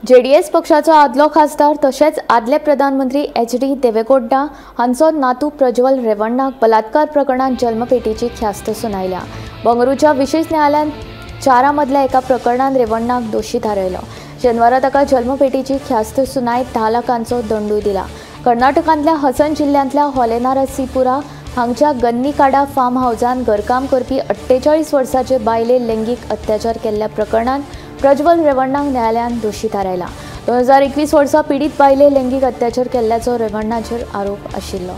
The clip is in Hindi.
जेडीएस पक्षाचो आदलो खासदार तशेंच आदले प्रधानमंत्री एच.डी. देवेगौडा हांचो नातू प्रज्वल रेवण्णाक बलात्कार प्रकरणात जल्मपेटीची ख्यास्त सुनायल्या। बंगळुरूच्या विशेष न्यायालयान 4 मदल्या एका प्रकरणात रेवण्णाक दोशी थारायलो। शेनवारा ताका जल्मपेटीची ख्यास्त सुनायत 10 लाखांचो दंडूय दिला। कर्नाटकांतल्या हसन जिल्ल्यांतल्या होलेनारसीपुरा हांगच्या गन्नीकाडा फार्म हाऊसान घरकाम करपी 48 वर्साचे बायले लैंगिक अत्याचार केल्ल्या प्रकरणात प्रज्वल रेवण्णाक न्यायालयान दोशी थारायला। 2021 वर्सा पीडित बायले लैंगिक अत्याचार केल्ल्याचो रेवण्णाचेर आरोप आशिल्लो।